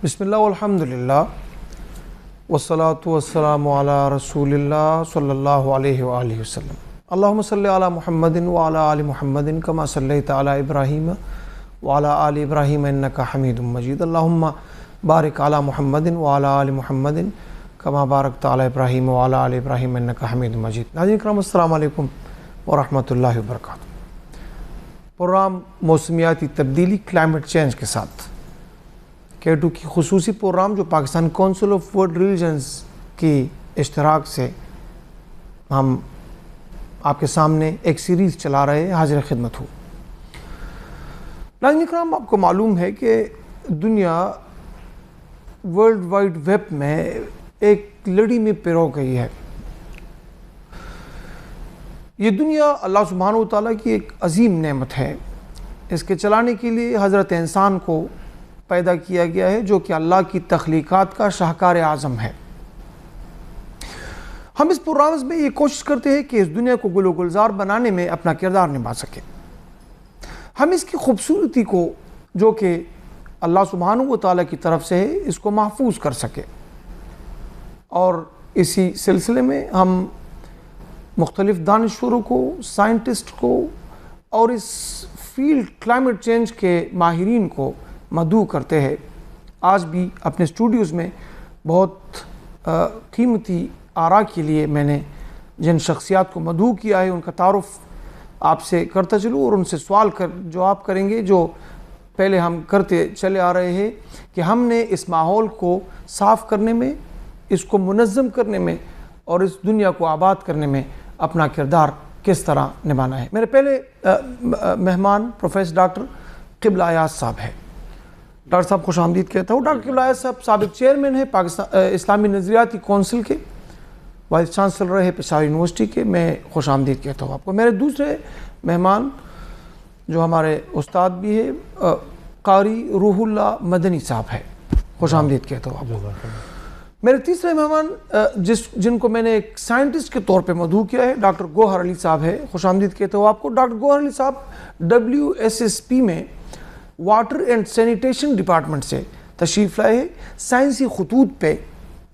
بسم اللہ والحمدللہ والصلاة والسلام علی رسول اللہ صلی اللہ علیہ وآلہ وسلم. اللہم صلی علی محمد وعلی آل محمد کما صلیت علی ابراہیم وعلی آل ابراہیم انکا حمید مجید. اللہم بارک علی محمد وعلی آل محمد کما بارکت علی ابراہیم وعلی آل ابراہیم انکا حمید مجید. ناظرین کرام السلام علیکم ورحمۃ اللہ وبرکاتہ. پروگرام موسمیاتی تبدیلی کلائمیٹ چینج کے ساتھ K2 کی خصوصی پروگرام جو Pakistan council of world religions کی اشتراک سے ہم آپ کے سامنے ایک سیریز چلا رہے ہیں، حاضر خدمت ہو. ناظرین کرام، آپ کو معلوم ہے کہ دنیا ورلڈ وائڈ ویب میں ایک لڑی میں پرو گئی ہے. یہ دنیا اللہ سبحانہ و تعالیٰ کی ایک عظیم نعمت ہے. اس کے چلانے کے لیے حضرت انسان کو پیدا کیا گیا ہے جو کہ اللہ کی تخلیقات کا شاہکار اعظم ہے. ہم اس پروگرام میں یہ کوشش کرتے ہیں کہ اس دنیا کو گل و گلزار بنانے میں اپنا کردار نبھا سکیں. ہم اس کی خوبصورتی کو جو کہ اللہ سبحانہ و تعالیٰ کی طرف سے ہے اس کو محفوظ کر سکیں. اور اسی سلسلے میں ہم مختلف دانشوروں کو، سائنٹسٹ کو اور اس فیلڈ کلائمیٹ چینج کے ماہرین کو مدعو کرتے ہیں. آج بھی اپنے اسٹوڈیوز میں بہت قیمتی آراء کے لیے میں نے جن شخصیات کو مدعو کیا ہے ان کا تعارف آپ سے کرتا چلوں اور ان سے سوال جواب کریں گے جو پہلے ہم کرتے چلے آ رہے ہیں کہ ہم نے اس ماحول کو صاف کرنے میں، اس کو منظم کرنے میں اور اس دنیا کو آباد کرنے میں اپنا کردار کس طرح نبھانا ہے. میرے پہلے مہمان پروفیسر ڈاکٹر قبلہ ایاز صاحب ہے. ڈاکٹر صاحب خوش آمدید کہتا ہوں. ڈاکٹر قبلہ ایاز صاحب سابق چیئرمین ہیں پاکستان اسلامی نظریاتی کونسل کے، وائس چانسلر رہے پشاور یونیورسٹی کے. میں خوش آمدید کہتا ہوں آپ کو. میرے دوسرے مہمان جو ہمارے استاد بھی ہے قاری روح اللہ مدنی صاحب ہے. خوش آمدید کہتا ہوں آپ کو. میرے تیسرے مہمان جن کو میں نے ایک سائنٹسٹ کے طور پہ مدعو کیا ہے ڈاکٹر گوہر علی صاحب ہے. خوش آمدید کہتا ہوں آپ کو. ڈاکٹر گوہر علی صاحب WSSP میں واٹر اینڈ سینیٹیشن ڈپارٹمنٹ سے تشریف لائے ہیں. سائنسی خطوط پہ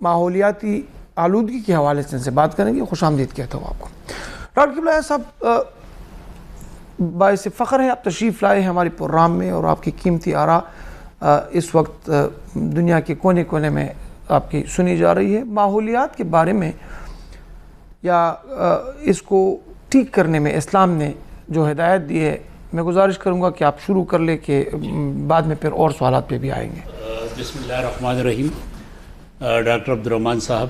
ماحولیاتی آلودگی کے حوالے سے ان سے بات کریں گے. خوش آمدید کہتا ہوں آپ کو. ڈاکٹر قبلہ صاحب باعث فخر ہے آپ تشریف لائے ہیں ہمارے پروگرام میں اور آپ کی قیمتی آراء اس وقت دنیا کے کونے کونے میں آپ کی سنی جا رہی ہے. ماحولیات کے بارے میں یا اس کو ٹھیک کرنے میں اسلام نے جو ہدایت دی ہے میں گزارش کروں گا کہ آپ شروع کر لیں کہ بعد میں پھر اور سوالات پہ بھی آئیں گے. بسم اللہ الرحمن الرحیم. ڈاکٹر عبدالرحمن صاحب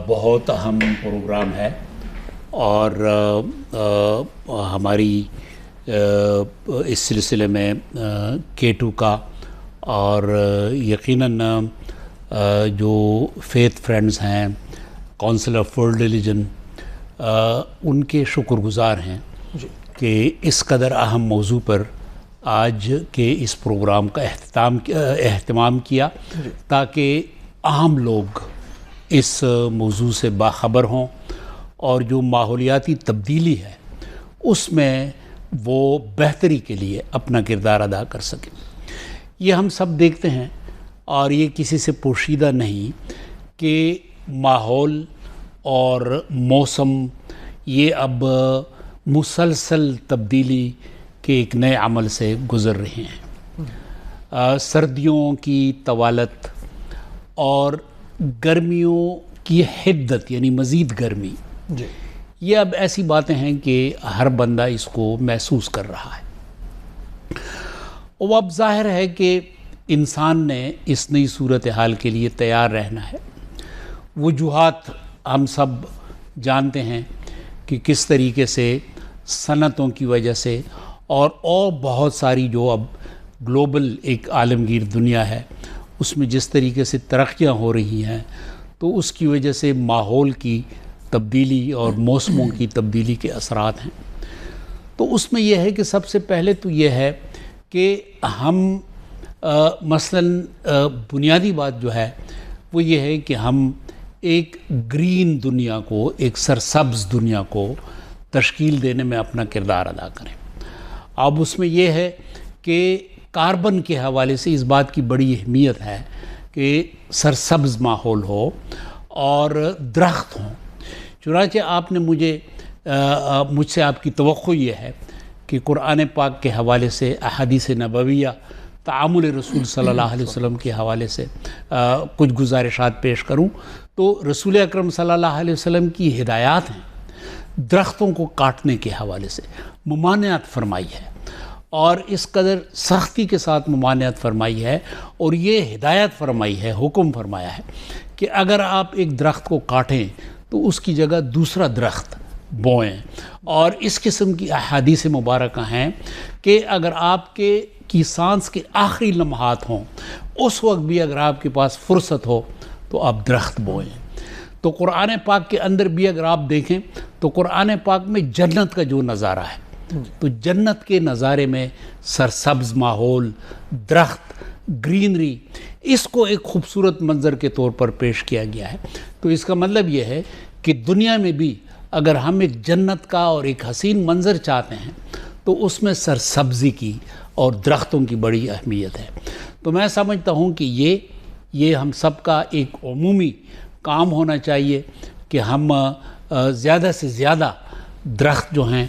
بہت اہم پروگرام ہے اور ہماری اس سلسلے میں K2 کا اور یقیناً جو فیتھ فرینڈز ہیں کونسل آف ورلڈ ریلیجن ان کے شکر گزار ہیں کہ اس قدر اہم موضوع پر آج کے اس پروگرام کا اہتمام کیا تاکہ عام لوگ اس موضوع سے باخبر ہوں اور جو ماحولیاتی تبدیلی ہے اس میں وہ بہتری کے لیے اپنا کردار ادا کر سکیں. یہ ہم سب دیکھتے ہیں اور یہ کسی سے پوشیدہ نہیں کہ ماحول اور موسم یہ اب مسلسل تبدیلی کے ایک نئے عمل سے گزر رہے ہیں. سردیوں کی طوالت اور گرمیوں کی حدت یعنی مزید گرمی یہ اب ایسی باتیں ہیں کہ ہر بندہ اس کو محسوس کر رہا ہے. وہ اب ظاہر ہے کہ انسان نے اس نئی صورتحال کے لیے تیار رہنا ہے. وجوہات ہم سب جانتے ہیں کہ کس طریقے سے صنعتوں کی وجہ سے اور بہت ساری جو اب گلوبل ایک عالمگیر دنیا ہے اس میں جس طریقے سے ترقیاں ہو رہی ہیں تو اس کی وجہ سے ماحول کی تبدیلی اور موسموں کی تبدیلی کے اثرات ہیں. تو اس میں یہ ہے کہ سب سے پہلے تو یہ ہے کہ ہم مثلاً بنیادی بات جو ہے وہ یہ ہے کہ ہم ایک گرین دنیا کو، ایک سرسبز دنیا کو تشکیل دینے میں اپنا کردار ادا کریں. اب اس میں یہ ہے کہ کاربن کے حوالے سے اس بات کی بڑی اہمیت ہے کہ سرسبز ماحول ہو اور درخت ہوں. چنانچہ آپ نے مجھ سے آپ کی توقع یہ ہے کہ قرآن پاک کے حوالے سے احادیث نبویہ تعامل رسول صلی اللہ علیہ وسلم کے حوالے سے کچھ گزارشات پیش کروں. تو رسول اکرم صلی اللہ علیہ وسلم کی ہدایات ہیں درختوں کو کاٹنے کے حوالے سے ممانعت فرمائی ہے، اور اس قدر سختی کے ساتھ ممانعت فرمائی ہے، اور یہ ہدایت فرمائی ہے، حکم فرمایا ہے کہ اگر آپ ایک درخت کو کاٹیں تو اس کی جگہ دوسرا درخت بوئیں. اور اس قسم کی احادیث مبارکہ ہیں کہ اگر آپ کی سانس کے آخری لمحات ہوں اس وقت بھی اگر آپ کے پاس فرصت ہو تو آپ درخت بوئیں. تو قرآن پاک کے اندر بھی اگر آپ دیکھیں تو قرآن پاک میں جنت کا جو نظارہ ہے، تو جنت کے نظارے میں سرسبز ماحول، درخت، گرینری، اس کو ایک خوبصورت منظر کے طور پر پیش کیا گیا ہے. تو اس کا مطلب یہ ہے کہ دنیا میں بھی اگر ہم ایک جنت کا اور ایک حسین منظر چاہتے ہیں تو اس میں سرسبزی کی اور درختوں کی بڑی اہمیت ہے. تو میں سمجھتا ہوں کہ یہ ہم سب کا ایک عمومی کام ہونا چاہیے کہ ہم زیادہ سے زیادہ درخت جو ہیں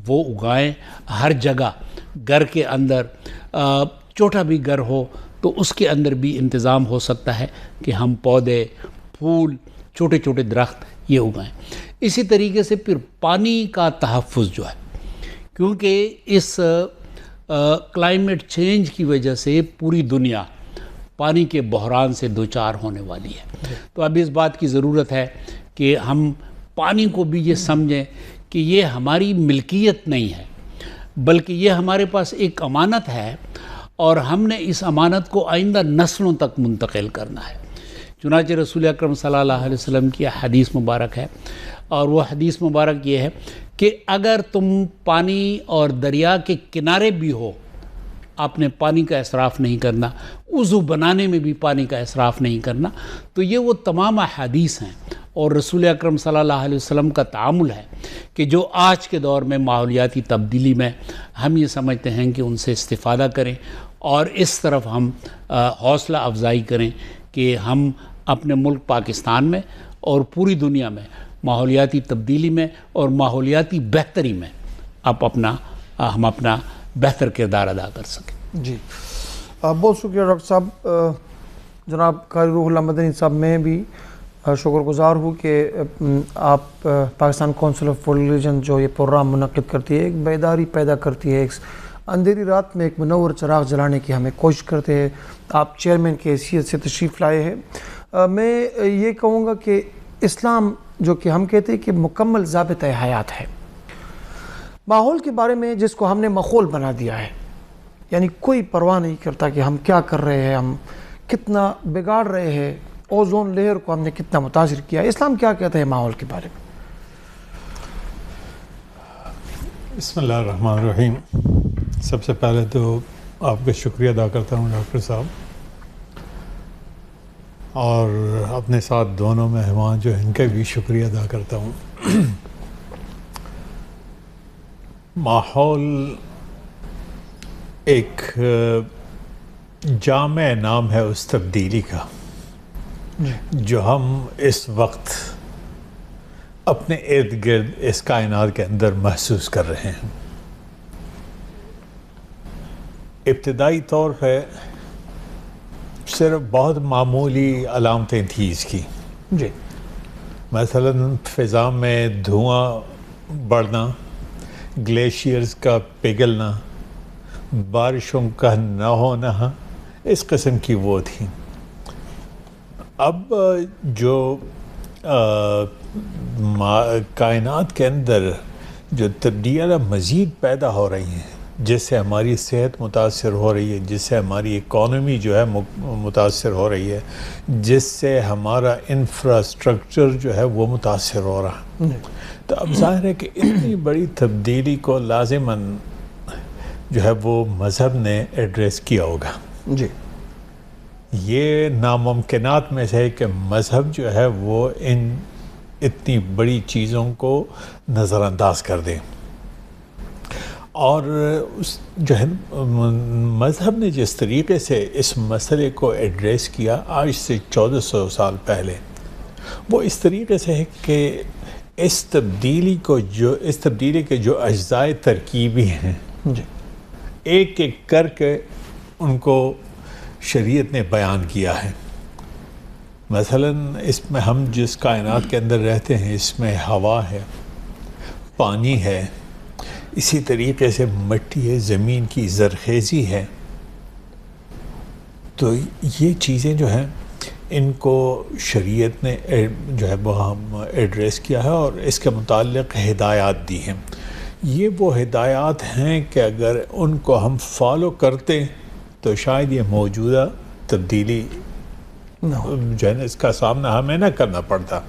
وہ اگائیں ہر جگہ. گھر کے اندر چھوٹا بھی گھر ہو تو اس کے اندر بھی انتظام ہو سکتا ہے کہ ہم پودے، پھول، چھوٹے چھوٹے درخت یہ اگائیں. اسی طریقے سے پھر پانی کا تحفظ جو ہے، کیونکہ اس کلائمیٹ چینج کی وجہ سے پوری دنیا پانی کے بحران سے دوچار ہونے والی ہے. تو اب اس بات کی ضرورت ہے کہ ہم پانی کو بھی یہ سمجھیں کہ یہ ہماری ملکیت نہیں ہے بلکہ یہ ہمارے پاس ایک امانت ہے، اور ہم نے اس امانت کو آئندہ نسلوں تک منتقل کرنا ہے. چنانچہ رسول اکرم صلی اللہ علیہ وسلم کی حدیث مبارک ہے، اور وہ حدیث مبارک یہ ہے کہ اگر تم پانی اور دریا کے کنارے بھی ہو، آپ نے پانی کا اسراف نہیں کرنا، وضو بنانے میں بھی پانی کا اسراف نہیں کرنا. تو یہ وہ تمام احادیث ہیں اور رسول اکرم صلی اللہ علیہ وسلم کا تعامل ہے کہ جو آج کے دور میں ماحولیاتی تبدیلی میں ہم یہ سمجھتے ہیں کہ ان سے استفادہ کریں، اور اس طرف ہم حوصلہ افزائی کریں کہ ہم اپنے ملک پاکستان میں اور پوری دنیا میں ماحولیاتی تبدیلی میں اور ماحولیاتی بہتری میں ہم اپنا بہتر کردار ادا کر سکیں. جی بہت شکریہ ڈاکٹر صاحب. جناب قاری روح اللہ مدنی صاحب، میں بھی شکر گزار ہوں کہ آپ Pakistan council of world religion جو یہ پروگرام منعقد کرتی ہے، ایک بیداری پیدا کرتی ہے، ایک اندھیری رات میں ایک منور چراغ جلانے کی ہمیں کوشش کرتے ہیں. آپ چیئرمین کی حیثیت سے تشریف لائے ہیں. میں یہ کہوں گا کہ اسلام جو کہ ہم کہتے ہیں کہ مکمل ضابطۂ حیات ہے، ماحول کے بارے میں جس کو ہم نے ماحول بنا دیا ہے، یعنی کوئی پرواہ نہیں کرتا کہ ہم کیا کر رہے ہیں، ہم کتنا بگاڑ رہے ہیں، اوزون لیئر کو ہم نے کتنا متاثر کیا ہے. اسلام کیا کہتا ہے ماحول کے بارے میں؟ بسم اللہ الرحمن الرحیم. سب سے پہلے تو آپ کا شکریہ ادا کرتا ہوں ڈاکٹر صاحب، اور اپنے ساتھ دونوں مہمان جو ان کا بھی شکریہ ادا کرتا ہوں. ماحول ایک جامع نام ہے اس تبدیلی کا جو ہم اس وقت اپنے ارد گرد اس کائنات کے اندر محسوس کر رہے ہیں. ابتدائی طور پہ صرف بہت معمولی علامتیں تھیں اس کی. جی مثلاً فضا میں دھواں بڑھنا، گلیشیئرز کا پگھلنا، بارشوں کا نہ ہونا، اس قسم کی وہ تھیں. اب جو کائنات کے اندر جو تبدیلیاں مزید پیدا ہو رہی ہیں، جس سے ہماری صحت متاثر ہو رہی ہے، جس سے ہماری اکانومی جو ہے متاثر ہو رہی ہے، جس سے ہمارا انفراسٹرکچر جو ہے وہ متاثر ہو رہا ہے. تو اب ظاہر ہے کہ اتنی بڑی تبدیلی کو لازماً جو ہے وہ مذہب نے ایڈریس کیا ہوگا. جی یہ ناممکنات میں سے ہے کہ مذہب جو ہے وہ اتنی بڑی چیزوں کو نظر انداز کر دیں. اور اس جو ہے مذہب نے جس طریقے سے اس مسئلے کو ایڈریس کیا آج سے 1400 سال پہلے، وہ اس طریقے سے ہے کہ اس تبدیلی کے جو اجزاء ترکیبی ہیں جی ایک ایک کر کے ان کو شریعت نے بیان کیا ہے۔ مثلا اس میں ہم جس کائنات کے اندر رہتے ہیں اس میں ہوا ہے، پانی ہے، اسی طریقے سے مٹی ہے، زمین کی زرخیزی ہے۔ تو یہ چیزیں جو ہیں ان کو شریعت نے جو ہے وہ ہم ایڈریس کیا ہے اور اس کے متعلق ہدایات دی ہیں۔ یہ وہ ہدایات ہیں کہ اگر ان کو ہم فالو کرتے تو شاید یہ موجودہ تبدیلی جو ہے نا اس کا سامنا ہمیں نہ کرنا پڑتا،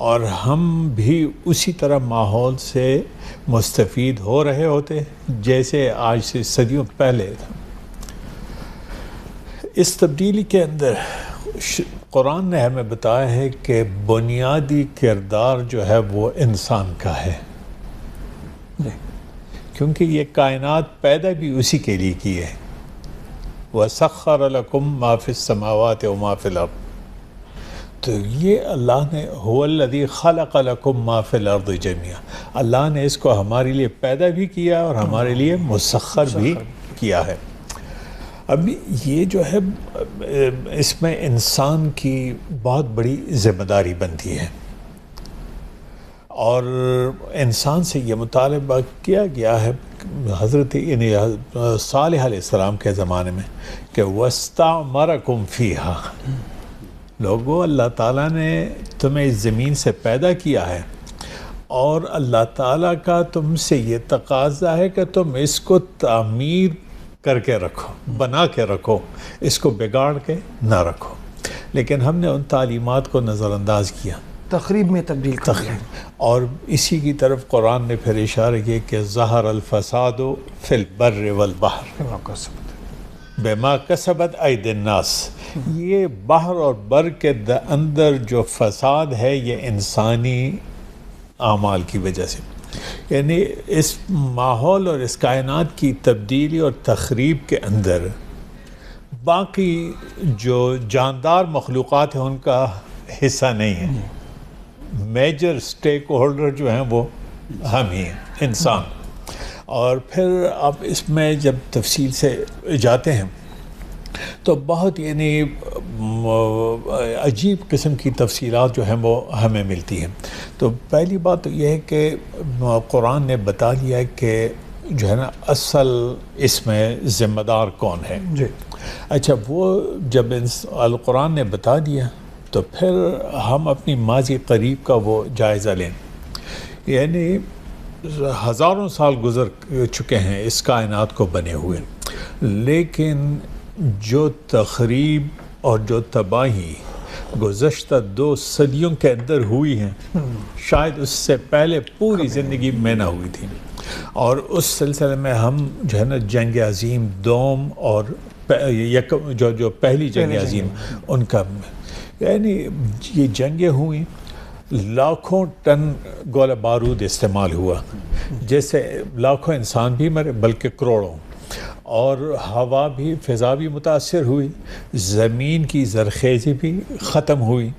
اور ہم بھی اسی طرح ماحول سے مستفید ہو رہے ہوتے جیسے آج سے صدیوں پہلے تھا۔ اس تبدیلی کے اندر قرآن نے ہمیں بتایا ہے کہ بنیادی کردار جو ہے وہ انسان کا ہے، کیونکہ یہ کائنات پیدا بھی اسی کے لیے کی ہے۔ وَسَخَّرَ لَكُم مَّا فِي السَّمَاوَاتِ وَمَا فِي الْأَرْضِ، تو یہ اللہ نے هُوَ الَّذِي خَلَقَ لَكُم مَّا فِي الْأَرْضِ جَمِيعًا، اللہ نے اس کو ہمارے لیے پیدا بھی کیا اور ہمارے لیے مسخر بھی کیا ہے۔ اب یہ جو ہے اس میں انسان کی بہت بڑی ذمہ داری بنتی ہے، اور انسان سے یہ مطالبہ کیا گیا ہے حضرت صالح علیہ السلام کے زمانے میں کہ وَاسْتَعْمَرَكُمْ فِيهَا، لوگو اللہ تعالیٰ نے تمہیں اس زمین سے پیدا کیا ہے اور اللہ تعالیٰ کا تم سے یہ تقاضا ہے کہ تم اس کو تعمیر کر کے رکھو، بنا کے رکھو، اس کو بگاڑ کے نہ رکھو۔ لیکن ہم نے ان تعلیمات کو نظر انداز کیا، تخریب میں تبدیل کر دیا، اور اسی کی طرف قرآن نے پھر اشارہ کیا کہ ظہر الفساد فی البر والبحر بما کسبت ایدی الناس، یہ بحر اور بر کے اندر جو فساد ہے یہ انسانی اعمال کی وجہ سے، یعنی اس ماحول اور اس کائنات کی تبدیلی اور تخریب کے اندر باقی جو جاندار مخلوقات ہیں ان کا حصہ نہیں ہے، میجر سٹیک ہولڈر جو ہیں وہ ہم ہی ہیں، انسان۔ اور پھر اب اس میں جب تفصیل سے جاتے ہیں تو بہت یعنی عجیب قسم کی تفصیلات جو ہیں وہ ہمیں ملتی ہیں۔ تو پہلی بات تو یہ ہے کہ قرآن نے بتا دیا کہ جو ہے نا اصل اس میں ذمہ دار کون ہے۔ جی اچھا، وہ جب القرآن نے بتا دیا تو پھر ہم اپنی ماضی قریب کا وہ جائزہ لیں، یعنی ہزاروں سال گزر چکے ہیں اس کائنات کو بنے ہوئے، لیکن جو تخریب اور جو تباہی گزشتہ 2 صدیوں کے اندر ہوئی ہیں شاید اس سے پہلے پوری زندگی میں نہ ہوئی تھی۔ اور اس سلسلے میں ہم جو ہے نا جنگ عظیم دوم اور جو پہلی جنگ عظیم ان کا یعنی یہ جنگیں ہوئیں، لاکھوں ٹن گولہ بارود استعمال ہوا، جیسے لاکھوں انسان بھی مرے بلکہ کروڑوں، اور ہوا بھی فضا بھی متاثر ہوئی، زمین کی زرخیزی بھی ختم ہوئی،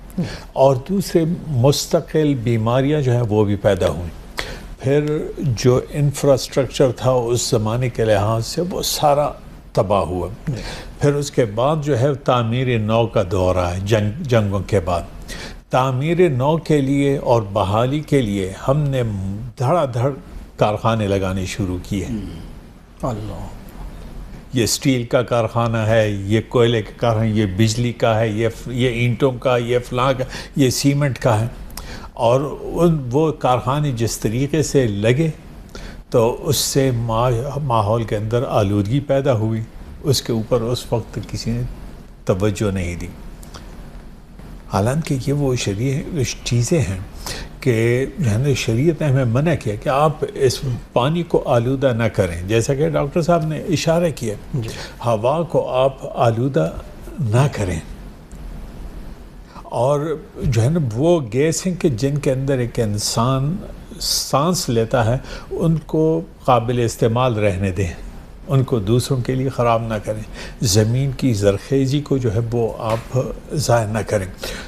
اور دوسرے مستقل بیماریاں جو ہیں وہ بھی پیدا ہوئیں۔ پھر جو انفراسٹرکچر تھا اس زمانے کے لحاظ سے وہ سارا تباہ ہوا۔ پھر اس کے بعد جو ہے تعمیر نو کا دور آیا، جنگوں کے بعد تعمیر نو کے لیے اور بحالی کے لیے ہم نے دھڑا دھڑ کارخانے لگانے شروع کیے۔ اللہ، یہ اسٹیل کا کارخانہ ہے، یہ کوئلے کا کارخانہ، یہ بجلی کا ہے، یہ اینٹوں کا، یہ فلاں کا، یہ سیمنٹ کا ہے، اور وہ کارخانے جس طریقے سے لگے تو اس سے ماحول کے اندر آلودگی پیدا ہوئی، اس کے اوپر اس وقت کسی نے توجہ نہیں دی۔ حالانکہ یہ وہ چیزیں ہیں کہ شریعت نے ہمیں منع کیا کہ آپ اس پانی کو آلودہ نہ کریں، جیسا کہ ڈاکٹر صاحب نے اشارہ کیا، ہوا کو آپ آلودہ نہ کریں، اور جو ہے نا وہ گیس ہیں کہ جن کے اندر ایک انسان سانس لیتا ہے ان کو قابل استعمال رہنے دیں، ان کو دوسروں کے لیے خراب نہ کریں، زمین کی زرخیزی کو جو ہے وہ آپ ضائع نہ کریں۔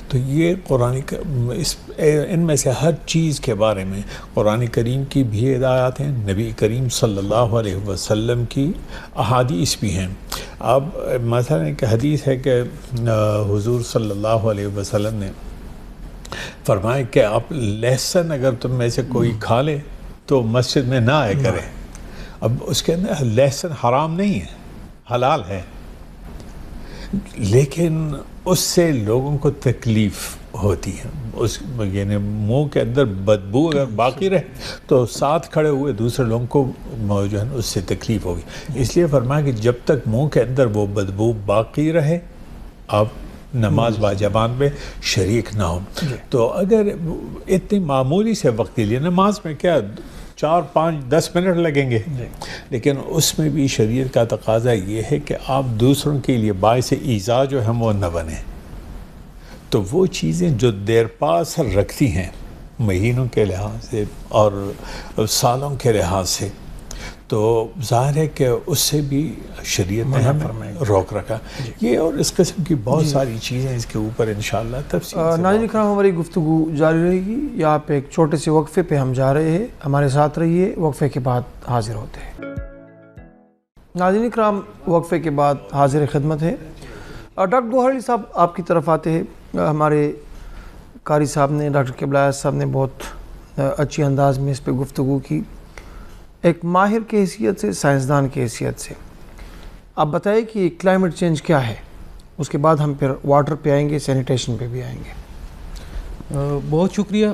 تو یہ ان میں سے ہر چیز کے بارے میں قرآن کریم کی بھی ہدایات ہیں، نبی کریم صلی اللہ علیہ وسلم کی احادیث بھی ہیں۔ اب مثلا ایک حدیث ہے کہ حضور صلی اللہ علیہ وسلم نے فرمایا کہ آپ لہسن اگر تم میں سے کوئی کھا لے تو مسجد میں نہ آئے کرے۔ اب اس کے اندر لہسن حرام نہیں ہے، حلال ہے، لیکن اس سے لوگوں کو تکلیف ہوتی ہے، اس یعنی منہ کے اندر بدبو اگر باقی رہے تو ساتھ کھڑے ہوئے دوسرے لوگوں کو جو ہے اس سے تکلیف ہوگی۔ اس لیے فرمایا کہ جب تک منہ کے اندر وہ بدبو باقی رہے آپ نماز باجبان میں شریک نہ ہو۔ تو اگر اتنی معمولی سے وقت کے لیے نماز میں کیا 4 5 10 منٹ لگیں گے، لیکن اس میں بھی شریعت کا تقاضا یہ ہے کہ آپ دوسروں کے لیے باعث ایذا جو ہے وہ نہ بنیں۔ تو وہ چیزیں جو دیر پا اثر رکھتی ہیں مہینوں کے لحاظ سے اور سالوں کے لحاظ سے، تو ظاہر ہے کہ اس سے بھی شریعت نے ہمیں روک رکھا۔ یہ اور اس قسم کی بہت ساری چیزیں اس کے اوپر انشاءاللہ تفصیل سے ناظرین کرام ہماری گفتگو جاری رہے گی، یہاں پہ ایک چھوٹے سے وقفے پہ ہم جا رہے ہیں، ہمارے ساتھ رہیے، وقفے کے بعد حاضر ہوتے ہیں۔ ناظرین کرام وقفے کے بعد حاضر خدمت ہے۔ ڈاکٹر گوہر صاحب آپ کی طرف آتے ہیں۔ ہمارے قاری صاحب نے، ڈاکٹر قبلہ صاحب نے بہت اچھی انداز میں اس پہ گفتگو کی، ایک ماہر کی حیثیت سے، سائنسدان کی حیثیت سے آپ بتائیں کہ کلائمیٹ چینج کیا ہے، اس کے بعد ہم پھر واٹر پہ آئیں گے، سینیٹیشن پہ بھی آئیں گے۔ بہت شکریہ۔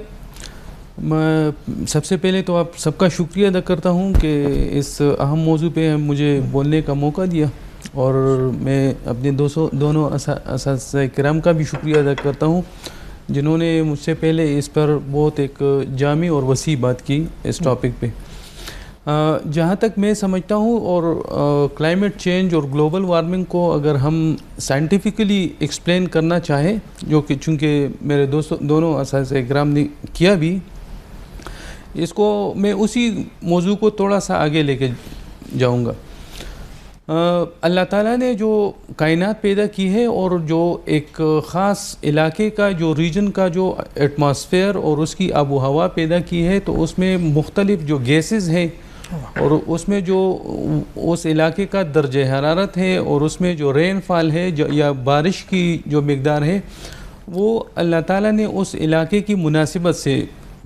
میں سب سے پہلے تو آپ سب کا شکریہ ادا کرتا ہوں کہ اس اہم موضوع پہ مجھے بولنے کا موقع دیا، اور میں اپنے دونوں اساتذہ کرام کا بھی شکریہ ادا کرتا ہوں جنہوں نے مجھ سے پہلے اس پر بہت ایک جامع اور وسیع بات کی اس ٹاپک پہ۔ جہاں تک میں سمجھتا ہوں، اور کلائمیٹ چینج اور گلوبل وارمنگ کو اگر ہم سائنٹیفکلی ایکسپلین کرنا چاہیں، جو کہ چونکہ میرے دونوں اساتذہ کرام نے کیا بھی، اس کو میں اسی موضوع کو تھوڑا سا آگے لے کے جاؤں گا۔ اللہ تعالیٰ نے جو کائنات پیدا کی ہے اور جو ایک خاص علاقے کا، جو ریجن کا جو ایٹماسفیئر اور اس کی آب و ہوا پیدا کی ہے، تو اس میں مختلف جو گیسز ہیں، اور اس میں جو اس علاقے کا درجہ حرارت ہے، اور اس میں جو رین فال ہے یا بارش کی جو مقدار ہے، وہ اللہ تعالیٰ نے اس علاقے کی مناسبت سے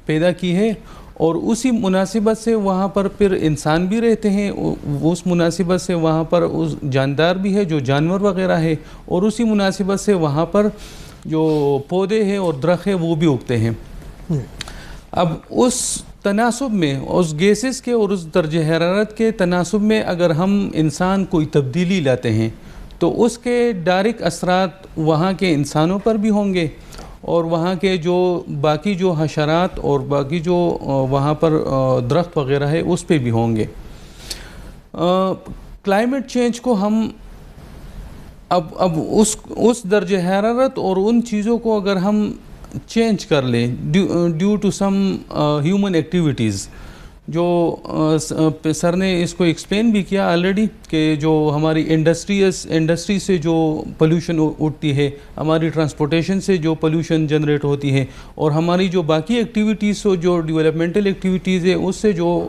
پیدا کی ہے، اور اسی مناسبت سے وہاں پر پھر انسان بھی رہتے ہیں، اس مناسبت سے وہاں پر اس جاندار بھی ہے جو جانور وغیرہ ہے، اور اسی مناسبت سے وہاں پر جو پودے ہیں اور درخت ہیں وہ بھی اگتے ہیں۔ اب اس تناسب میں، اس گیسز کے اور اس درجہ حرارت کے تناسب میں اگر ہم انسان کوئی تبدیلی لاتے ہیں تو اس کے ڈائریکٹ اثرات وہاں کے انسانوں پر بھی ہوں گے، اور وہاں کے جو باقی جو حشرات اور باقی جو وہاں پر درخت وغیرہ ہے اس پہ بھی ہوں گے۔ کلائمیٹ چینج کو ہم اب اس درجہ حرارت اور ان چیزوں کو اگر ہم چینج کر لیں due to some human activities, جو سر نے اس کو ایکسپلین بھی کیا آلریڈی، کہ جو ہماری انڈسٹری سے جو پولوشن اٹھتی ہے، ہماری ٹرانسپورٹیشن سے جو پولوشن جنریٹ ہوتی ہے، اور ہماری جو باقی ایکٹیویٹیز ہو، جو ڈیولپمنٹل ایکٹیویٹیز ہے، اس سے جو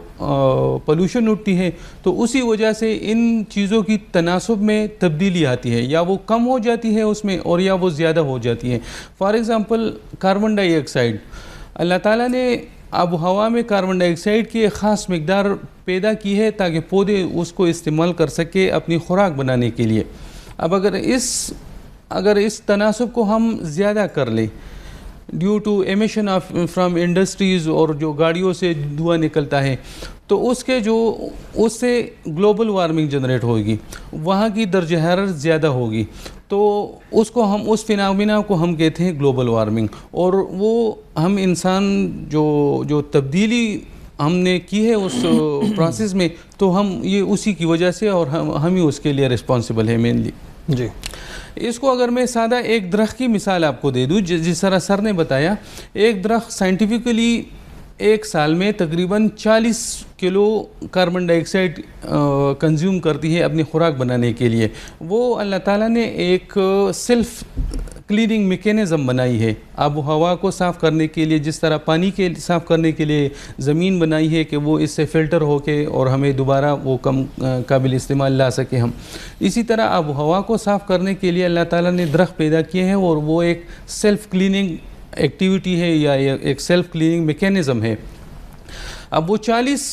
پولوشن اٹھتی ہے، تو اسی وجہ سے ان چیزوں کی تناسب میں تبدیلی آتی ہے، یا وہ کم ہو جاتی ہے اس میں، اور یا وہ زیادہ ہو جاتی ہے۔ فار ایگزامپل کاربن ڈائی آکسائڈ، اللہ تعالیٰ نے آب و ہوا میں کاربن ڈائی آکسائڈ کی ایک خاص مقدار پیدا کی ہے تاکہ پودے اس کو استعمال کر سکے اپنی خوراک بنانے کے لیے۔ اب اگر اس تناسب کو ہم زیادہ کر لیں due to emission from industries, اور جو گاڑیوں سے دھواں نکلتا ہے، تو اس سے گلوبل وارمنگ جنریٹ ہوگی، وہاں کی درجہ حرارت زیادہ ہوگی، تو اس فینامنا کو ہم کہتے ہیں گلوبل وارمنگ۔ اور وہ ہم انسان جو تبدیلی ہم نے کی ہے اس پروسیس میں، تو ہم یہ اسی کی وجہ سے، اور ہم ہی اس کے لیے رسپانسبل ہے مینلی۔ جی، اس کو اگر میں سادہ ایک درخت کی مثال آپ کو دے دوں، جس طرح سر نے بتایا، ایک درخت سائنٹیفکلی ایک سال میں تقریباً 40 کلو کاربن ڈائی آکسائڈ کنزیوم کرتی ہے اپنی خوراک بنانے کے لیے. وہ اللہ تعالیٰ نے ایک سیلف کلیننگ میکینزم بنائی ہے آب و ہوا کو صاف کرنے کے لیے, جس طرح پانی کے صاف کرنے کے لیے زمین بنائی ہے کہ وہ اس سے فلٹر ہو کے اور ہمیں دوبارہ وہ کم قابل استعمال لا سکے ہم. اسی طرح آب و ہوا کو صاف کرنے کے لیے اللہ تعالیٰ نے درخت پیدا کیے ہیں اور وہ ایک سیلف کلیننگ ایکٹیویٹی ہے یا ایک سیلف کلیننگ میکینزم ہے. اب وہ 40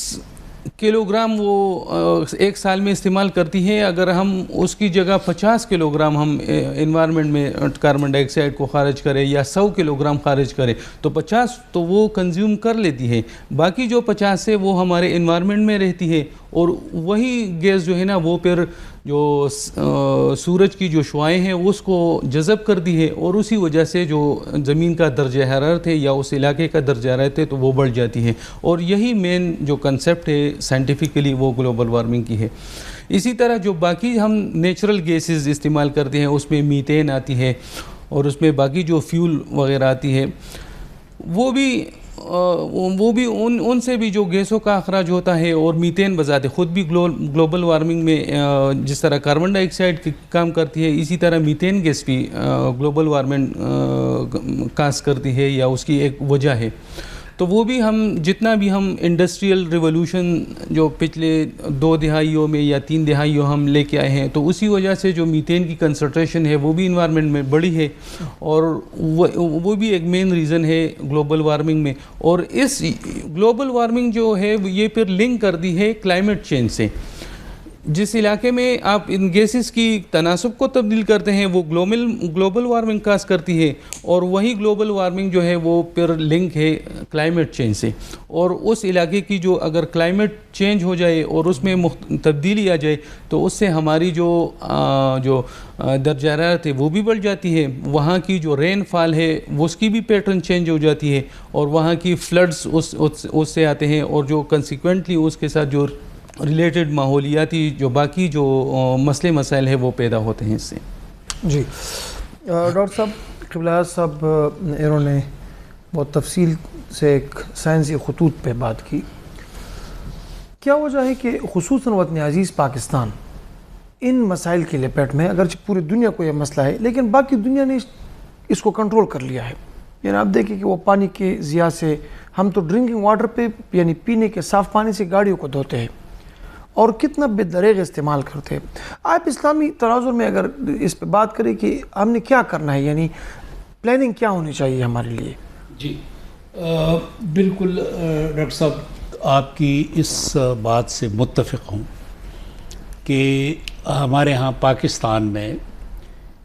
کلو گرام وہ ایک سال میں استعمال کرتی ہے. اگر ہم اس کی جگہ 50 کلو گرام ہم انوائرمنٹ میں کاربن ڈائی آکسائڈ کو خارج کریں یا 100 کلو گرام خارج کریں تو 50 تو وہ کنزیوم کر لیتی ہے, باقی جو 50 ہے وہ ہمارے انوائرمنٹ میں رہتی ہے اور وہی گیس جو ہے نا وہ پھر جو سورج کی جو شعاعیں ہیں اس کو جذب کرتی ہے اور اسی وجہ سے جو زمین کا درجہ حرارت ہے یا اس علاقے کا درجہ حرارت ہے تو وہ بڑھ جاتی ہے. اور یہی مین جو کنسیپٹ ہے سائنٹیفکلی وہ گلوبل وارمنگ کی ہے. اسی طرح جو باقی ہم نیچرل گیسز استعمال کرتے ہیں اس میں میتین آتی ہے اور اس میں باقی جو فیول وغیرہ آتی ہے وہ بھی ان سے بھی جو گیسوں کا اخراج ہوتا ہے. اور میتین بذات خود بھی گلوبل وارمنگ میں جس طرح کاربن ڈائی آکسائڈ کی کام کرتی ہے اسی طرح میتین گیس بھی گلوبل وارمنگ کاز کرتی ہے یا اس کی ایک وجہ ہے. تو وہ بھی ہم جتنا بھی ہم انڈسٹریل ریولوشن جو پچھلے 2 دہائیوں میں یا 3 دہائیوں ہم لے کے آئے ہیں تو اسی وجہ سے جو میتین کی کنسنٹریشن ہے وہ بھی انوائرمنٹ میں بڑی ہے اور وہ بھی ایک مین ریزن ہے گلوبل وارمنگ میں. اور اس گلوبل وارمنگ جو ہے یہ پھر لنک کر دی ہے کلائمیٹ چینج سے. جس علاقے میں آپ ان گیسز کی تناسب کو تبدیل کرتے ہیں وہ گلوبل وارمنگ کاز کرتی ہے اور وہی گلوبل وارمنگ جو ہے وہ پھر لنک ہے کلائمیٹ چینج سے. اور اس علاقے کی جو اگر کلائمیٹ چینج ہو جائے اور اس میں تبدیلی آ جائے تو اس سے ہماری جو درجہ حرارت ہے وہ بھی بڑھ جاتی ہے, وہاں کی جو رین فال ہے اس کی بھی پیٹرن چینج ہو جاتی ہے اور وہاں کی فلڈز اس سے آتے ہیں اور جو کنسیکوینٹلی اس کے ساتھ جو ریلیٹڈ ماحولیاتی جو باقی جو مسئلے مسائل ہیں وہ پیدا ہوتے ہیں اس سے. جی ڈاکٹر صاحب قبلہ صاحب انہوں نے بہت تفصیل سے ایک سائنسی خطوط پہ بات کی. کیا وجہ ہے کہ خصوصاً وطن عزیز پاکستان ان مسائل کی لپیٹ میں, اگرچہ پوری دنیا کو یہ مسئلہ ہے لیکن باقی دنیا نے اس کو کنٹرول کر لیا ہے. یعنی آپ دیکھیں کہ وہ پانی کے ضیاع سے ہم تو ڈرنکنگ واٹر پہ یعنی پینے کے صاف پانی سے گاڑیوں کو دھوتے ہیں اور کتنا بے دریغ استعمال کرتے ہیں. آپ اسلامی تناظر میں اگر اس پہ بات کریں کہ ہم نے کیا کرنا ہے, یعنی پلاننگ کیا ہونی چاہیے ہمارے لیے؟ جی بالکل ڈاکٹر صاحب آپ کی اس بات سے متفق ہوں کہ ہمارے ہاں پاکستان میں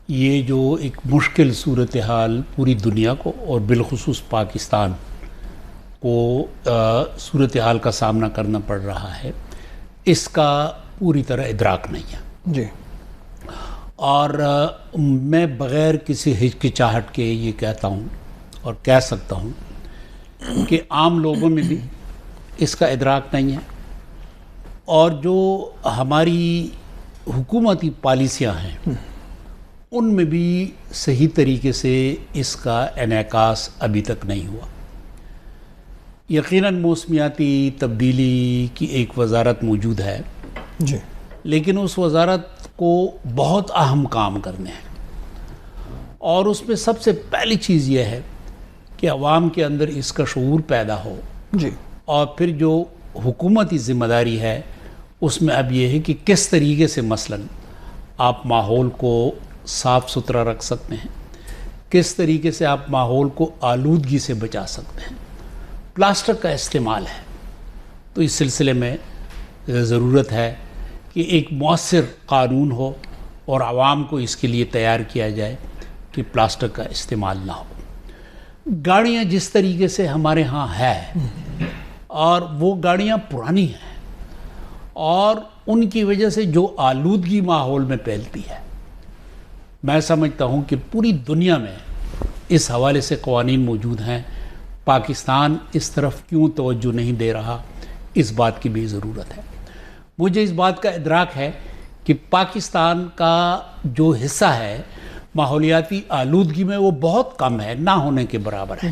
یہ جو ایک مشکل صورتحال پوری دنیا کو اور بالخصوص پاکستان کو صورتحال کا سامنا کرنا پڑ رہا ہے اس کا پوری طرح ادراک نہیں ہے. جی اور میں بغیر کسی ہچکچاہٹ کے یہ کہتا ہوں اور کہہ سکتا ہوں کہ عام لوگوں میں بھی اس کا ادراک نہیں ہے اور جو ہماری حکومتی پالیسیاں ہیں ان میں بھی صحیح طریقے سے اس کا انعکاس ابھی تک نہیں ہوا. یقیناً موسمیاتی تبدیلی کی ایک وزارت موجود ہے جی, لیکن اس وزارت کو بہت اہم کام کرنے ہیں اور اس میں سب سے پہلی چیز یہ ہے کہ عوام کے اندر اس کا شعور پیدا ہو. جی اور پھر جو حکومتی ذمہ داری ہے اس میں اب یہ ہے کہ کس طریقے سے مثلاً آپ ماحول کو صاف ستھرا رکھ سکتے ہیں, کس طریقے سے آپ ماحول کو آلودگی سے بچا سکتے ہیں. پلاسٹک کا استعمال ہے تو اس سلسلے میں ضرورت ہے کہ ایک مؤثر قانون ہو اور عوام کو اس کے لیے تیار کیا جائے کہ پلاسٹک کا استعمال نہ ہو. گاڑیاں جس طریقے سے ہمارے ہاں ہے اور وہ گاڑیاں پرانی ہیں اور ان کی وجہ سے جو آلودگی ماحول میں پھیلتی ہے, میں سمجھتا ہوں کہ پوری دنیا میں اس حوالے سے قوانین موجود ہیں. پاکستان اس طرف کیوں توجہ نہیں دے رہا, اس بات کی بھی ضرورت ہے. مجھے اس بات کا ادراک ہے کہ پاکستان کا جو حصہ ہے ماحولیاتی آلودگی میں وہ بہت کم ہے, نہ ہونے کے برابر ہے.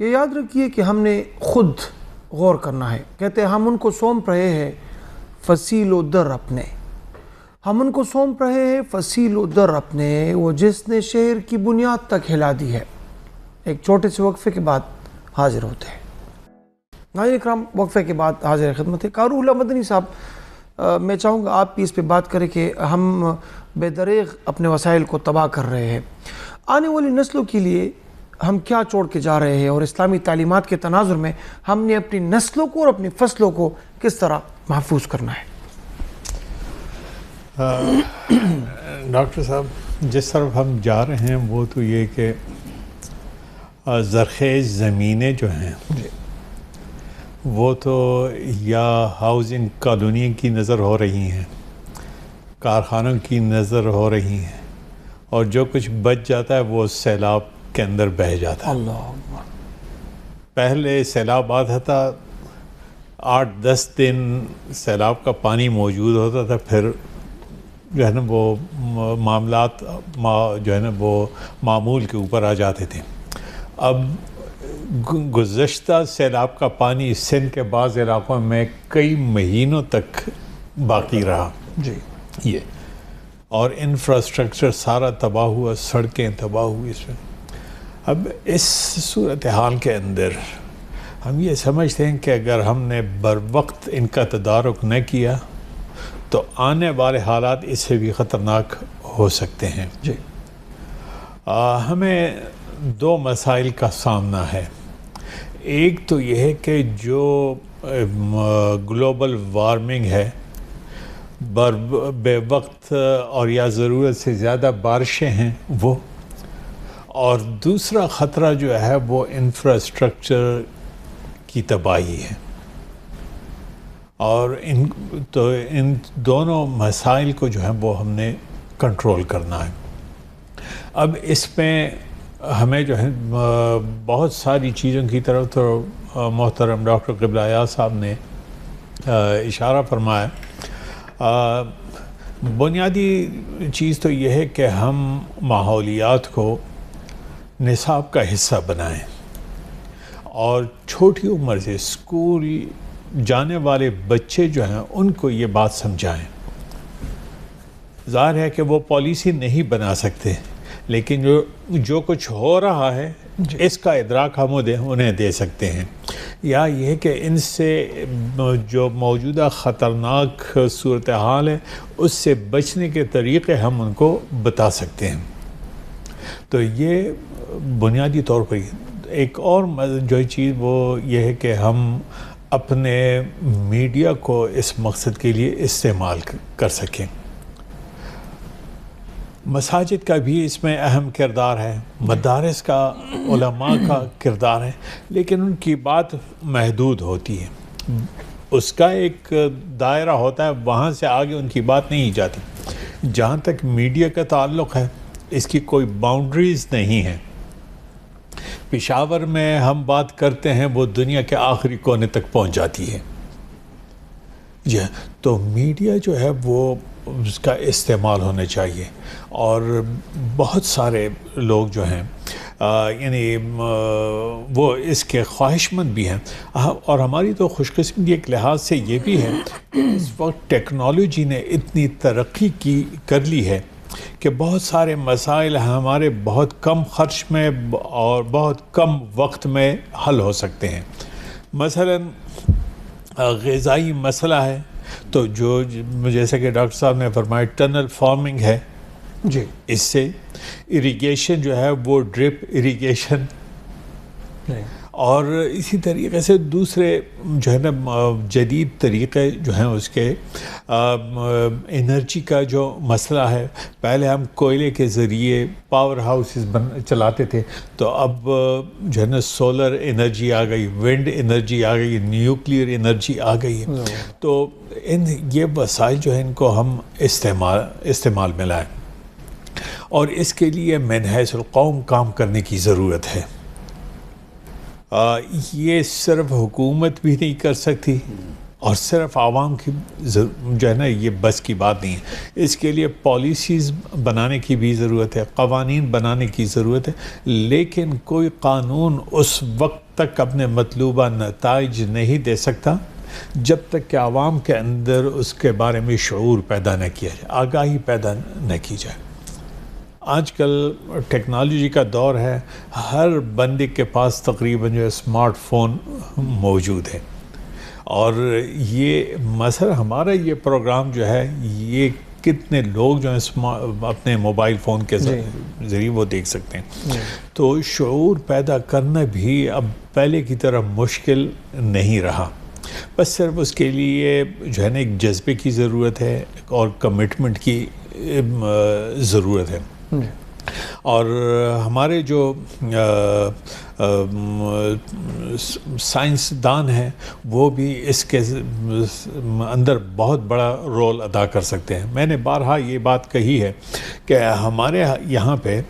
یہ یاد رکھیے کہ ہم نے خود غور کرنا ہے. کہتے ہیں ہم ان کو سونپ رہے ہیں فصیل و در اپنے، ہم ان کو سونپ رہے ہیں فصیل و در اپنے، وہ جس نے شہر کی بنیاد تک ہلا دی ہے. ایک چھوٹے سے وقفے کے بعد حاضر ہوتے ہیں. ناظرین اکرام، وقفے کے بعد حاضر خدمت ہے. قاری اللہ مدنی صاحب، میں چاہوں گا آپ بھی اس پہ بات کریں کہ ہم بے دریغ اپنے وسائل کو تباہ کر رہے ہیں. آنے والی نسلوں کے لیے ہم کیا چھوڑ کے جا رہے ہیں، اور اسلامی تعلیمات کے تناظر میں ہم نے اپنی نسلوں کو اور اپنی فصلوں کو کس طرح محفوظ کرنا ہے؟ ڈاکٹر صاحب، جس طرف ہم جا رہے ہیں وہ تو یہ کہ زرخیز زمینیں جو ہیں وہ تو یا ہاؤسنگ کالونی کی نظر ہو رہی ہیں، کارخانوں کی نظر ہو رہی ہیں، اور جو کچھ بچ جاتا ہے وہ سیلاب کے اندر بہہ جاتا ہے. اللہ، پہلے سیلاب آتا تھا 8-10 دن سیلاب کا پانی موجود ہوتا تھا، پھر جو ہے نا وہ معاملات جو ہے نا وہ معمول کے اوپر آ جاتے تھے. اب گزشتہ سیلاب کا پانی سندھ کے بعض علاقوں میں کئی مہینوں تک باقی رہا جی یہ، اور انفراسٹرکچر سارا تباہ ہوا، سڑکیں تباہ ہوئی. اس میں اب اس صورتحال کے اندر ہم یہ سمجھتے ہیں کہ اگر ہم نے بر وقت ان کا تدارک نہ کیا تو آنے والے حالات اس سے بھی خطرناک ہو سکتے ہیں. جی ہمیں 2 مسائل کا سامنا ہے. ایک تو یہ ہے کہ جو گلوبل وارمنگ ہے، بے وقت اور یا ضرورت سے زیادہ بارشیں ہیں وہ، اور دوسرا خطرہ جو ہے وہ انفراسٹرکچر کی تباہی ہے. اور ان دونوں مسائل کو جو ہے وہ ہم نے کنٹرول کرنا ہے. اب اس میں ہمیں جو ہے بہت ساری چیزوں کی طرف تو محترم ڈاکٹر قبلہ ایاز صاحب نے اشارہ فرمایا. بنیادی چیز تو یہ ہے کہ ہم ماحولیات کو نصاب کا حصہ بنائیں، اور چھوٹی عمر سے اسکول جانے والے بچے جو ہیں ان کو یہ بات سمجھائیں. ظاہر ہے کہ وہ پالیسی نہیں بنا سکتے، لیکن جو کچھ ہو رہا ہے اس کا ادراک ہم انہیں دے سکتے ہیں، یا یہ کہ ان سے جو موجودہ خطرناک صورتحال ہے اس سے بچنے کے طریقے ہم ان کو بتا سکتے ہیں. تو یہ بنیادی طور پر ایک اور جو چیز وہ یہ ہے کہ ہم اپنے میڈیا کو اس مقصد کے لیے استعمال کر سکیں. مساجد کا بھی اس میں اہم کردار ہے، مدارس کا، علماء کا کردار ہے، لیکن ان کی بات محدود ہوتی ہے. اس کا ایک دائرہ ہوتا ہے، وہاں سے آگے ان کی بات نہیں جاتی. جہاں تک میڈیا کا تعلق ہے اس کی کوئی باؤنڈریز نہیں ہے. پشاور میں ہم بات کرتے ہیں وہ دنیا کے آخری کونے تک پہنچ جاتی ہے. جی، تو میڈیا جو ہے وہ اس کا استعمال ہونا چاہیے. اور بہت سارے لوگ جو ہیں یعنی وہ اس کے خواہش مند بھی ہیں. اور ہماری تو خوش قسمتی ایک لحاظ سے یہ بھی ہے کہ اس وقت ٹیکنالوجی نے اتنی ترقی کر لی ہے کہ بہت سارے مسائل ہمارے بہت کم خرچ میں اور بہت کم وقت میں حل ہو سکتے ہیں. مثلاً غذائی مسئلہ ہے تو جو جیسے کہ ڈاکٹر صاحب نے فرمایا ٹنل فارمنگ ہے جی، اس سے اریگیشن جو ہے وہ ڈرپ اریگیشن، اور اسی طریقے سے دوسرے جو ہے نا جدید طریقے جو ہیں اس کے انرجی کا جو مسئلہ ہے. پہلے ہم کوئلے کے ذریعے پاور ہاؤسز چلاتے تھے، تو اب جو ہے نا سولر انرجی آ گئی، ونڈ انرجی آ گئی، نیوکلیئر انرجی آ گئی ہے. تو یہ وسائل جو ہیں ان کو ہم استعمال میں لائیں، اور اس کے لیے من حیث القوم کام کرنے کی ضرورت ہے. یہ صرف حکومت بھی نہیں کر سکتی، اور صرف عوام کی جو ہے نا یہ بس کی بات نہیں ہے. اس کے لیے پالیسیز بنانے کی بھی ضرورت ہے, قوانین بنانے کی ضرورت ہے, لیکن کوئی قانون اس وقت تک اپنے مطلوبہ نتائج نہیں دے سکتا جب تک کہ عوام کے اندر اس کے بارے میں شعور پیدا نہ کیا جائے, آگاہی پیدا نہ کی جائے. آج کل ٹیکنالوجی کا دور ہے, ہر بندے کے پاس تقریباً جو ہے اسمارٹ فون موجود ہے, اور یہ مثلا ہمارا یہ پروگرام جو ہے یہ کتنے لوگ جو ہیں اپنے موبائل فون کے ذریعے وہ دیکھ سکتے ہیں. تو شعور پیدا کرنا بھی اب پہلے کی طرح مشکل نہیں رہا, بس صرف اس کے لیے جو ہے نا ایک جذبے کی ضرورت ہے اور کمٹمنٹ کی ضرورت ہے. اور ہمارے جو سائنسدان ہیں وہ بھی اس کے اندر بہت بڑا رول ادا کر سکتے ہیں. میں نے بارہا یہ بات کہی ہے کہ ہمارے یہاں پہ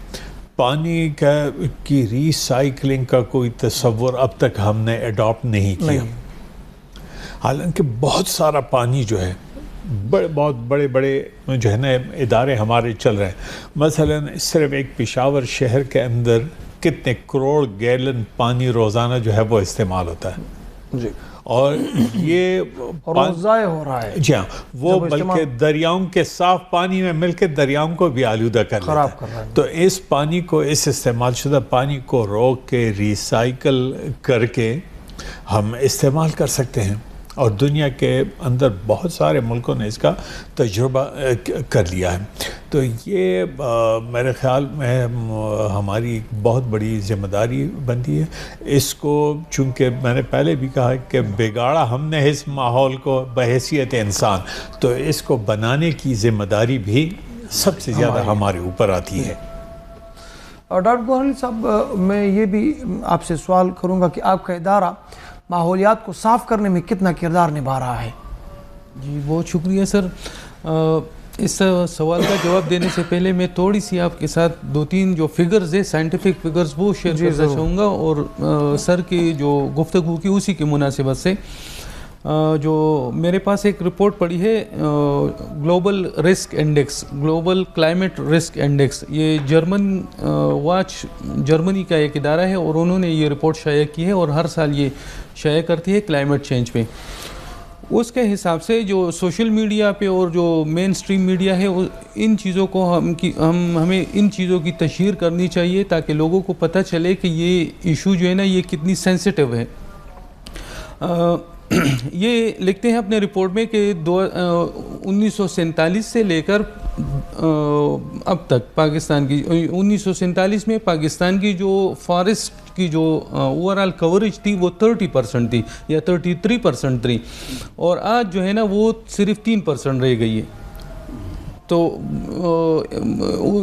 پانی کی ری سائیکلنگ کا کوئی تصور اب تک ہم نے اڈاپٹ نہیں کیا, حالانکہ بہت سارا پانی جو ہے بہت بڑے بڑے جو ہے نا ادارے ہمارے چل رہے ہیں. مثلا صرف ایک پشاور شہر کے اندر کتنے کروڑ گیلن پانی روزانہ جو ہے وہ استعمال ہوتا ہے جی, اور یہ ضائع ہو رہا ہے. جی ہاں, وہ بلکہ دریاؤں کے صاف پانی میں مل کے دریاؤں کو بھی آلودہ خراب کر رہا ہے. تو اس پانی کو, اس استعمال شدہ پانی کو روک کے ری سائیکل کر کے ہم استعمال کر سکتے ہیں, اور دنیا کے اندر بہت سارے ملکوں نے اس کا تجربہ کر لیا ہے. تو یہ میرے خیال میں ہماری بہت بڑی ذمہ داری بنتی ہے. اس کو چونکہ میں نے پہلے بھی کہا کہ بگاڑا ہم نے اس ماحول کو بحیثیت انسان, تو اس کو بنانے کی ذمہ داری بھی سب سے زیادہ ہمارے اوپر آتی ہے. اور ڈاکٹر گوہر علی صاحب, میں یہ بھی آپ سے سوال کروں گا کہ آپ کا ادارہ ماحولیات کو صاف کرنے میں کتنا کردار نبھا رہا ہے؟ جی بہت شکریہ سر. اس سوال کا جواب دینے سے پہلے میں تھوڑی سی آپ کے ساتھ دو تین جو فگرز ہیں, سائنٹیفک فگرز, وہ شیئر کرنا چاہوں گا, اور سر کی جو گفتگو کی اسی کی مناسبت سے جو میرے پاس ایک رپورٹ پڑی ہے global risk index, global climate risk index. یہ جرمن واچ جرمنی کا ایک ادارہ ہے, اور انہوں نے یہ رپورٹ شائع کی ہے, اور ہر سال یہ شائع کرتی ہے کلائمیٹ چینج پہ. اس کے حساب سے جو سوشل میڈیا پہ اور جو مین اسٹریم میڈیا ہے, ان چیزوں کو ہمیں ان چیزوں کی تشہیر کرنی چاہیے تاکہ لوگوں کو پتہ چلے کہ یہ ایشو جو ہے نا یہ کتنی سینسٹیو ہے. یہ لکھتے ہیں اپنے رپورٹ میں کہ 1947 سے لے کر اب تک پاکستان کی 1947 میں پاکستان کی جو فارسٹ کی جو اوورآل کوریج تھی وہ 30% تھی یا 33% تھی, اور آج جو ہے نا وہ صرف 3% رہ گئی ہے. تو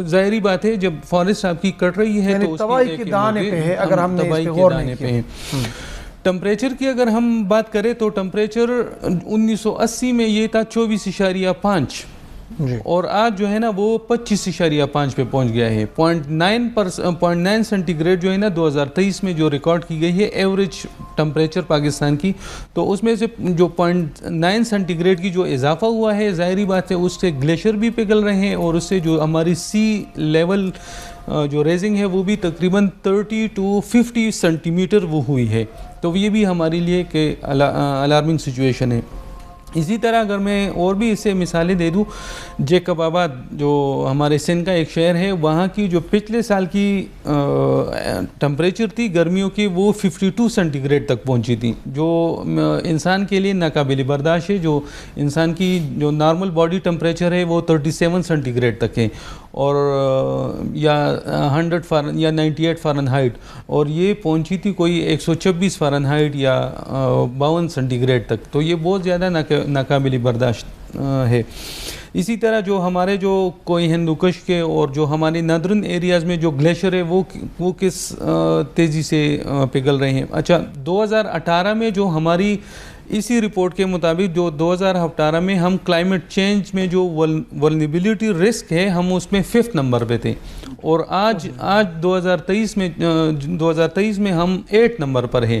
ظاہری بات ہے جب فارسٹ آپ کی کٹ رہی ہے تو تباہی کے دانے پہ ہے, اگر ہم نے اس پہ غور نہیں کیا. ٹمپریچر کی اگر ہم بات کریں تو ٹمپریچر 1980 میں یہ تھا 24.5, اور آج جو ہے نا وہ 25.5 پہ پہنچ گیا ہے. 0.9 سینٹی گریڈ جو ہے نا 2023 میں جو ریکارڈ کی گئی ہے ایوریج ٹمپریچر پاکستان کی, تو اس میں سے جو 0.9 سینٹی گریڈ کی جو اضافہ ہوا ہے, ظاہری بات ہے اس سے گلیشیئر بھی پگھل رہے ہیں, اور اس سے جو ہماری سی لیول جو ریزنگ ہے وہ بھی تقریباً 30 to 50 سینٹی میٹر وہ ہوئی ہے. تو یہ بھی ہمارے لیے کہ الارمنگ سچویشن ہے. اسی طرح اگر میں اور بھی اس سے مثالیں دے دوں, جیکب آباد جو ہمارے سندھ کا ایک شہر ہے, وہاں کی جو پچھلے سال کی ٹمپریچر تھی گرمیوں کی وہ 52 سینٹی گریڈ تک پہنچی تھی, جو انسان کے لیے ناقابل برداشت ہے. جو انسان کی جو نارمل باڈی ٹمپریچر ہے وہ 37 سینٹی گریڈ تک ہے, اور یا 100 یا 98 فارنہائٹ, اور یہ پہنچی تھی کوئی 126 فارنہائٹ یا 52 سینٹی گریڈ تک. تو یہ بہت زیادہ ناقابل برداشت ہے. اسی طرح جو ہمارے جو کوئی ہندوکش کے اور جو ہمارے نادرن ایریاز میں جو گلیشیئر ہے وہ کس تیزی سے پگھل رہے ہیں. اچھا 2018 میں جو ہماری اسی رپورٹ کے مطابق جو 2018 میں ہم کلائمیٹ چینج میں جو ولنریبلٹی رسک ہے ہم اس میں 5th نمبر پہ تھے, اور آج 2023 میں ہم 8 نمبر پر ہیں.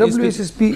WSSP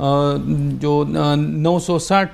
960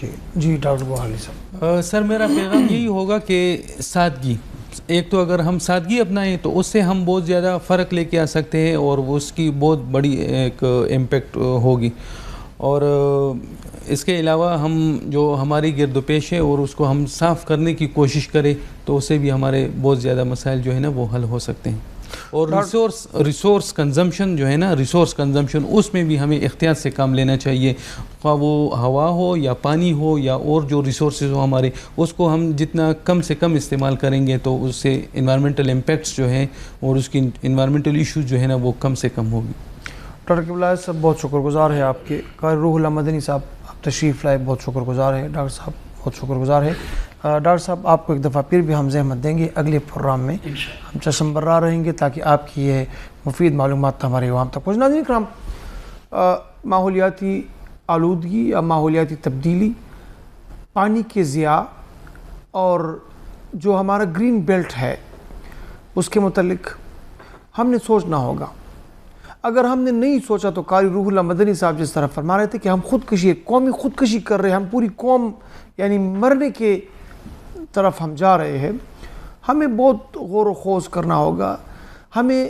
جی ڈاکٹر گوہر علی صاحب. سر میرا پیغام یہی ہوگا کہ سادگی، ایک تو اگر ہم سادگی اپنائیں تو اس سے ہم بہت زیادہ فرق لے کے آ سکتے ہیں اور اس کی بہت بڑی ایک امپیکٹ ہوگی. اور اس کے علاوہ ہم جو ہماری گرد و پیش ہے اور اس کو ہم صاف کرنے کی کوشش کریں تو اس سے بھی ہمارے بہت زیادہ مسائل جو ہے نا وہ حل ہو سکتے ہیں. اور ریسورس کنزمپشن جو ہے نا، ریسورس کنزمپشن اس میں بھی ہمیں احتیاط سے کام لینا چاہیے. خواہ وہ ہوا ہو یا پانی ہو یا اور جو ریسورسز ہو ہمارے، اس کو ہم جتنا کم سے کم استعمال کریں گے تو اس سے انوائرمنٹل امپیکٹس جو ہیں اور اس کی انوائرمنٹل ایشوز جو ہے نا وہ کم سے کم ہوگی. ڈاکٹر قبلہ صاحب بہت شکر گزار ہے آپ کے. قاری روح اللہ مدنی صاحب آپ تشریف لائے، بہت شکر گزار ہے. ڈاکٹر صاحب بہت شکر گزار ہے. ڈاکٹر صاحب آپ کو ایک دفعہ پھر بھی ہم زحمت دیں گے، اگلے پروگرام میں ہم چشم برآں رہیں گے تاکہ آپ کی یہ مفید معلومات ہمارے عوام تک پہنچ. ناظرین کرام، ماحولیاتی آلودگی یا ماحولیاتی تبدیلی، پانی کے ضیاع اور جو ہمارا گرین بیلٹ ہے اس کے متعلق ہم نے سوچنا ہوگا. اگر ہم نے نہیں سوچا تو قاری روح اللہ مدنی صاحب جس طرح فرما رہے تھے کہ ہم خودکشی، قومی خودکشی کر رہے ہیں، ہم پوری قوم یعنی مرنے کے طرف ہم جا رہے ہیں. ہمیں بہت غور و خوض کرنا ہوگا، ہمیں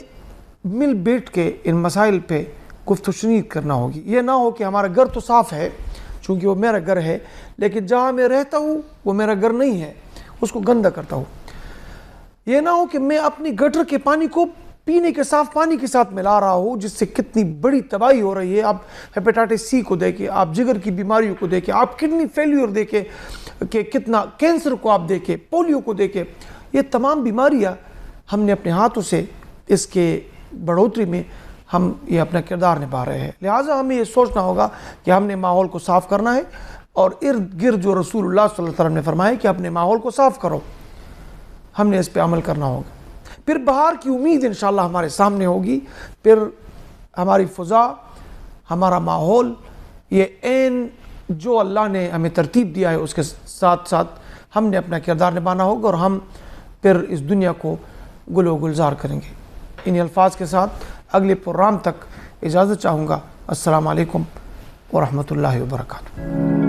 مل بیٹھ کے ان مسائل پہ گفت و شنید کرنا ہوگی. یہ نہ ہو کہ ہمارا گھر تو صاف ہے چونکہ وہ میرا گھر ہے، لیکن جہاں میں رہتا ہوں وہ میرا گھر نہیں ہے، اس کو گندا کرتا ہوں. یہ نہ ہو کہ میں اپنی گٹر کے پانی کو پینے کے صاف پانی کے ساتھ ملا رہا ہوں، جس سے کتنی بڑی تباہی ہو رہی ہے. آپ ہیپیٹائٹس سی کو دیکھیں، آپ جگر کی بیماریوں کو دیکھیں، آپ کڈنی فیلیور دیکھیں کہ کتنا کینسر کو آپ دیکھیں، پولیو کو دیکھیں. یہ تمام بیماریاں ہم نے اپنے ہاتھوں سے اس کے بڑھوتری میں ہم یہ اپنا کردار نبھا رہے ہیں. لہٰذا ہمیں یہ سوچنا ہوگا کہ ہم نے ماحول کو صاف کرنا ہے اور ارد گرد جو رسول اللہ صلی اللہ علیہ وسلم نے فرمایا کہ اپنے ماحول کو صاف کرو، ہم نے اس پہ عمل کرنا ہوگا. پھر بہار کی امید انشاءاللہ ہمارے سامنے ہوگی. پھر ہماری فضا، ہمارا ماحول، یہ عین جو اللہ نے ہمیں ترتیب دیا ہے اس کے ساتھ ساتھ ہم نے اپنا کردار نبھانا ہوگا اور ہم پھر اس دنیا کو گل و گلزار کریں گے. انہی الفاظ کے ساتھ اگلے پروگرام تک اجازت چاہوں گا. السلام علیکم ورحمۃ اللہ وبرکاتہ.